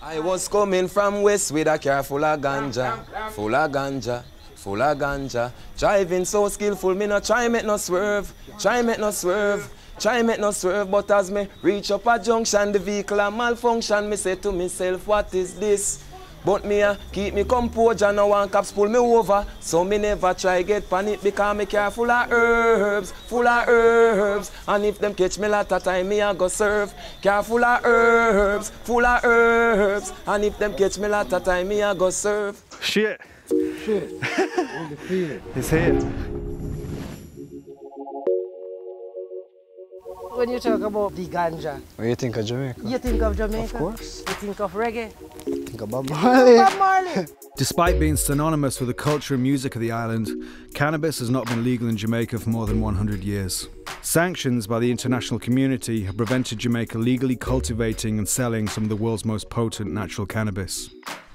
I was coming from west with a car full of ganja, full of ganja, full of ganja. Driving so skillful, me no try make no swerve, try make no swerve, try make no swerve. But as me reach up a junction, the vehicle a malfunction. Me say to myself, what is this? But me keep me composure, no one cops pull me over. So me never try get panic because me car full of herbs, full of herbs. And if them catch me lot of time, me a go serve. Car full of herbs, full of herbs. And if them catch me lot of time, me a go serve. Shit. Shit. Really feel it. It's here. When you talk about the ganja, What do you think of Jamaica? you think of Jamaica? Of course. You think of reggae? Think of Bob Marley. Bob Marley. Despite being synonymous with the culture and music of the island, cannabis has not been legal in Jamaica for more than 100 years. Sanctions by the international community have prevented Jamaica legally cultivating and selling some of the world's most potent natural cannabis.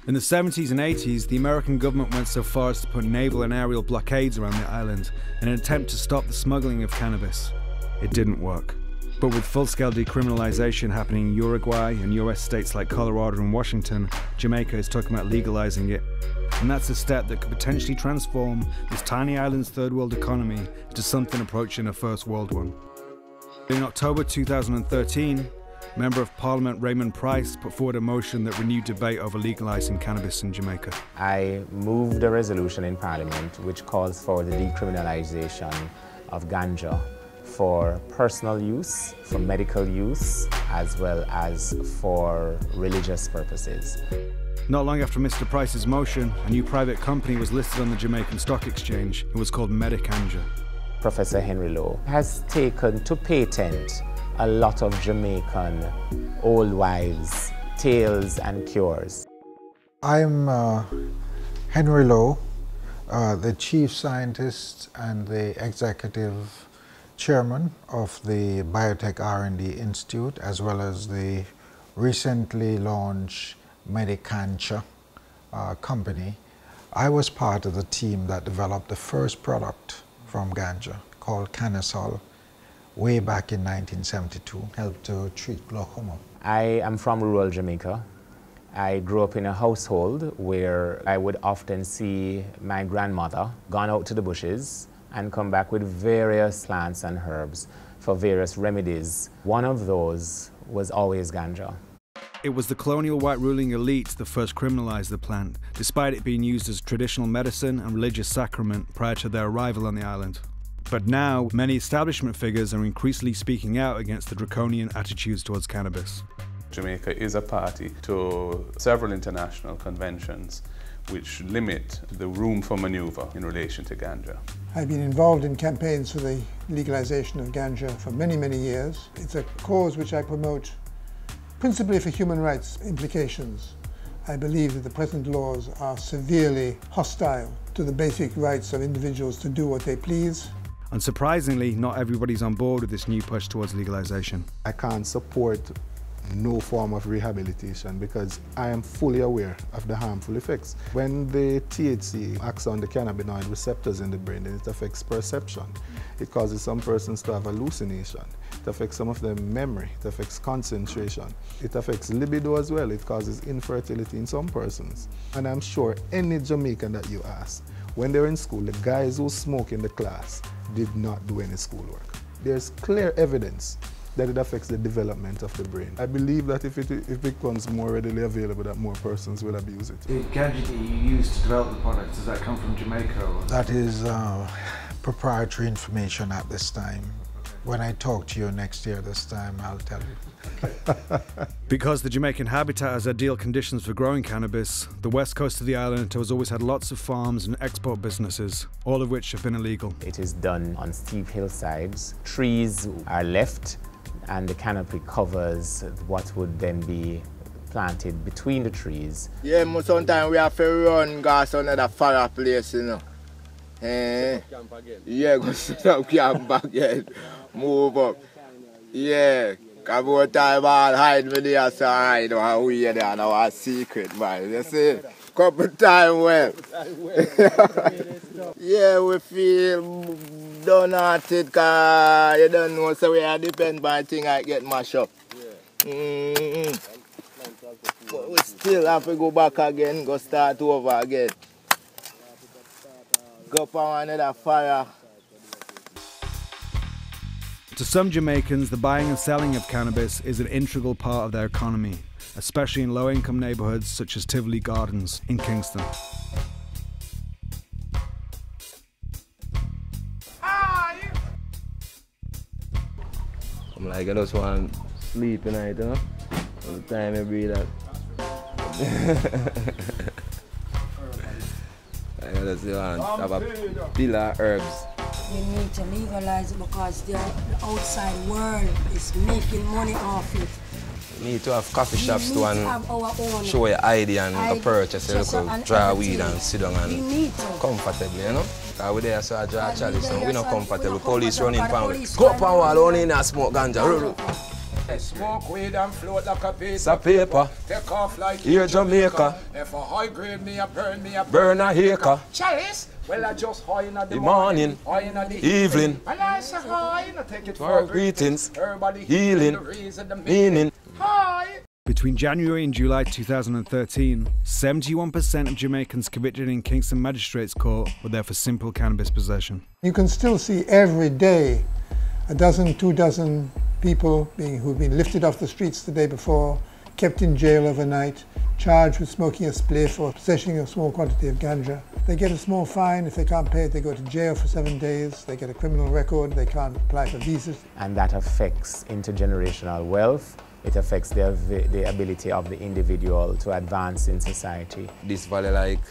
In the 70s and 80s, the American government went so far as to put naval and aerial blockades around the island in an attempt to stop the smuggling of cannabis. It didn't work. But with full-scale decriminalization happening in Uruguay and US states like Colorado and Washington, Jamaica is talking about legalizing it. And that's a step that could potentially transform this tiny island's third world economy into something approaching a first world one. In October 2013, Member of Parliament Raymond Price put forward a motion that renewed debate over legalizing cannabis in Jamaica. I moved a resolution in Parliament which calls for the decriminalization of ganja for personal use, for medical use, as well as for religious purposes. Not long after Mr. Price's motion, a new private company was listed on the Jamaican Stock Exchange. It was called Medicanja. Professor Henry Lowe has taken to patent a lot of Jamaican old wives' tales and cures. I'm Henry Lowe, the chief scientist and the executive chairman of the Biotech R&D Institute, as well as the recently launched Medicanja company. I was part of the team that developed the first product from ganja called Canisol way back in 1972, helped to treat glaucoma. I am from rural Jamaica. I grew up in a household where I would often see my grandmother gone out to the bushes and come back with various plants and herbs for various remedies. One of those was always ganja. It was the colonial white ruling elite that first criminalized the plant, despite it being used as traditional medicine and religious sacrament prior to their arrival on the island. But now, many establishment figures are increasingly speaking out against the draconian attitudes towards cannabis. Jamaica is a party to several international conventions which limit the room for maneuver in relation to ganja. I've been involved in campaigns for the legalization of ganja for many, many years. It's a cause which I promote principally for human rights implications. I believe that the present laws are severely hostile to the basic rights of individuals to do what they please. Unsurprisingly, not everybody's on board with this new push towards legalization. I can't support no form of rehabilitation because I am fully aware of the harmful effects. When the THC acts on the cannabinoid receptors in the brain, then it affects perception. It causes some persons to have hallucination. It affects some of them memory. It affects concentration. It affects libido as well. It causes infertility in some persons. And I'm sure any Jamaican that you ask, when they're in school, the guys who smoke in the class did not do any schoolwork. There's clear evidence that it affects the development of the brain. I believe that if it becomes more readily available, that more persons will abuse it. The ganja that you use to develop the products, does that come from Jamaica? Or? That is proprietary information at this time. When I talk to you next year this time, I'll tell you. Because the Jamaican habitat has ideal conditions for growing cannabis, the west coast of the island has always had lots of farms and export businesses, all of which have been illegal. It is done on steep hillsides. Trees are left and the canopy covers what would then be planted between the trees. Yeah, sometimes we have to run gas on another far place, you know. Yeah, go set up camp again. Move up. Yeah, come on time I'll hide me there, so I know how we are there and our secret, man. You see? Couple time well. Yeah, we feel donated because you don't know, so we are depend by thing I get mashed up. Yeah. But we still have to go back again, go start over again. Go for another fire. To some Jamaicans, the buying and selling of cannabis is an integral part of their economy, especially in low-income neighbourhoods such as Tivoli Gardens in Kingston. I'm like, I just want to sleep tonight, you know? All the time I breathe that. I just want to have a pillar of herbs. We need to legalize it because the outside world is making money off it. We need to have coffee shops to and show your ID and go purchase a little dry weed and sit down and comfortably, you know? Because we there so I draw a chalice, so we're not comfortable. Police running pound. Go up and wall only in and smoke ganja. Smoke weed and float like a piece of paper. Take off like here Jamaica. If a high grade me a burn a acre. Chalice. Well, I just high in the morning, high in the evening. And I say high, I take it for greetings, everybody healing, the reason, the meaning. High. Between January and July 2013, 71% of Jamaicans convicted in Kingston Magistrates Court were there for simple cannabis possession. You can still see every day a dozen, 2 dozen people who've been lifted off the streets the day before, kept in jail overnight, charged with smoking a spliff or possessing a small quantity of ganja. They get a small fine. If they can't pay it, they go to jail for 7 days. They get a criminal record. They can't apply for visas. And that affects intergenerational wealth. It affects the ability of the individual to advance in society. This value like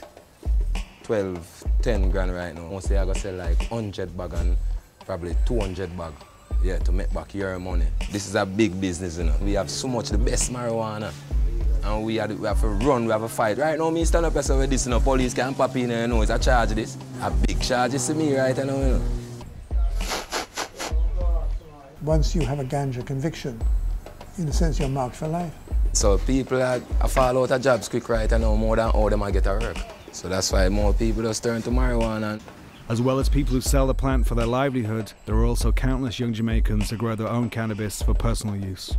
12, 10 grand right now. Mostly I go sell like 100 bag and probably 200 bag. Yeah, to make back your money. This is a big business, you know. We have so much the best marijuana. And we have to run, we have a fight. Right now, me stand up as with this, you know, police can't pop in there, you know, it's a charge this. A big charge is to me right now, you know. Once you have a ganja conviction, in a sense, you're marked for life. So people are fall out of jobs quick right now, more than all them get a work. So that's why more people just turn to marijuana. As well as people who sell the plant for their livelihood, there are also countless young Jamaicans who grow their own cannabis for personal use.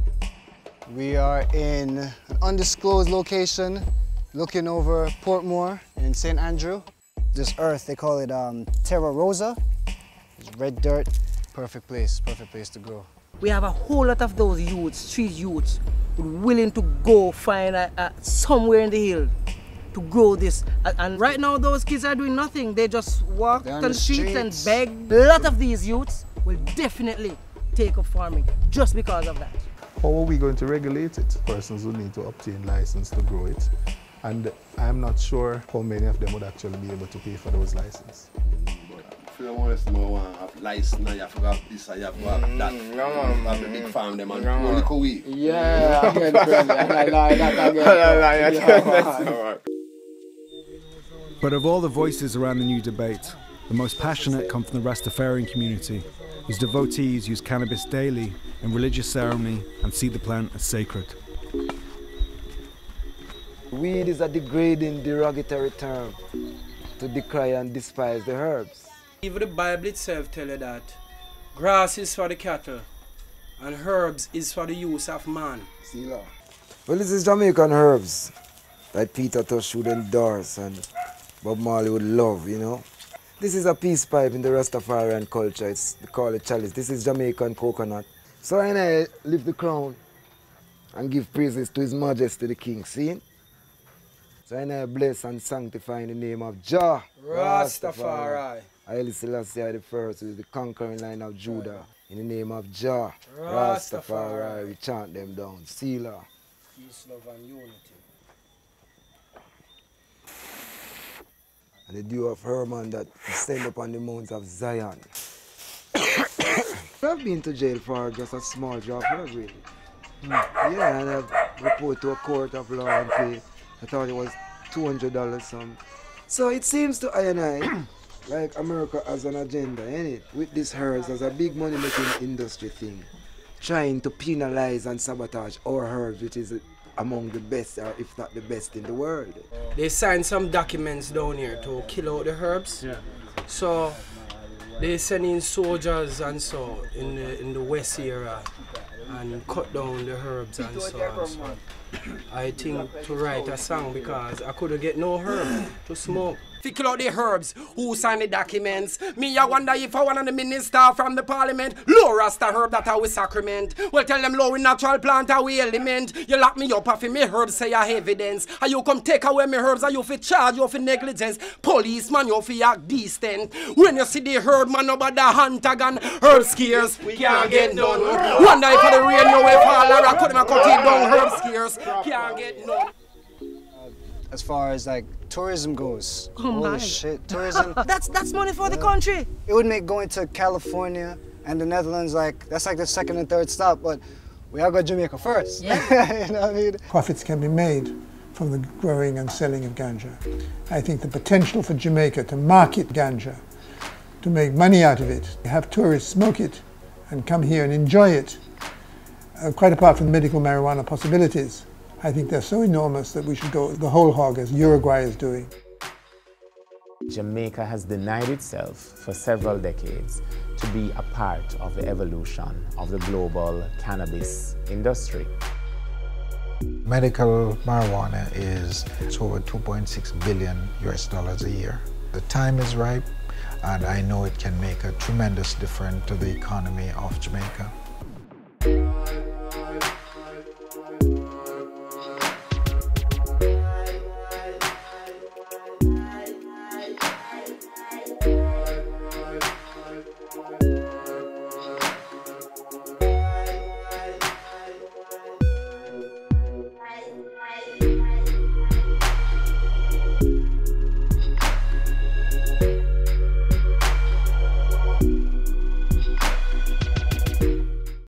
We are in an undisclosed location looking over Portmore in St. Andrew. This earth, they call it Terra Rosa. It's red dirt, perfect place to grow. We have a whole lot of those youths, street youths, willing to go find somewhere in the hill to grow this. And right now those kids are doing nothing. They just walk on the streets and beg. A lot of these youths will definitely take up farming just because of that. How are we going to regulate it? Persons who need to obtain license to grow it. And I'm not sure how many of them would actually be able to pay for those licenses. If you want to have license, you have to have this, you have to have that. You have the big farm them and grow little weed. Yeah, again, I lie that again. But of all the voices around the new debate, the most passionate come from the Rastafarian community, whose devotees use cannabis daily in religious ceremony and see the plant as sacred. Weed is a degrading, derogatory term to decry and despise the herbs. Even the Bible itself tells you that grass is for the cattle and herbs is for the use of man. Well, this is Jamaican herbs that Peter Tosh would endorse and Bob Marley would love, you know. This is a peace pipe in the Rastafarian culture. They call it chalice. This is Jamaican coconut. So I lift the crown and give praises to His Majesty the King, see? So I bless and sanctify in the name of Jah Rastafari. Haile Selassie I the first, who is the conquering line of Judah. In the name of Jah Rastafari. We chant them down. Selah. Peace, love and unity. And the dew of Herman that descend upon the mountains of Zion. I've been to jail for just a small job, really. Yeah, and I've reported to a court of law and pay. I thought it was $200 some. So it seems to I and I like America has an agenda, innit? With these herbs as a big money-making industry thing. Trying to penalize and sabotage our herbs, which is among the best, or if not the best in the world. They signed some documents down here to kill out the herbs. Yeah. So they send in soldiers and so in the west area and cut down the herbs and so on. I think to write a song because I couldn't get no herb to smoke. Fickle out the herbs, who signed the documents? Me, I wonder if I one of the minister from the parliament. Low rasta herb that I will sacrament. Well, tell them low in natural plant I will element. You lock me up after me herbs say I evidence. And you come take away me herbs and you fi charge you for negligence. Policeman, you fi act decent. When you see the herb man over the hunter gun, herb scares, we can't get none. Wonder if the rain no way fall or I cut it down, herb scares, can't get none. As far as like tourism goes, oh holy my shit, tourism. that's money for the country. It would make going to California and the Netherlands that's like the second and third stop, but we all go to Jamaica first. Yeah. You know what I mean? Profits can be made from the growing and selling of ganja. I think the potential for Jamaica to market ganja, to make money out of it, have tourists smoke it and come here and enjoy it, quite apart from medical marijuana possibilities, I think they're so enormous that we should go the whole hog as Uruguay is doing. Jamaica has denied itself for several decades to be a part of the evolution of the global cannabis industry. Medical marijuana is over $2.6 billion a year. The time is ripe, and I know it can make a tremendous difference to the economy of Jamaica.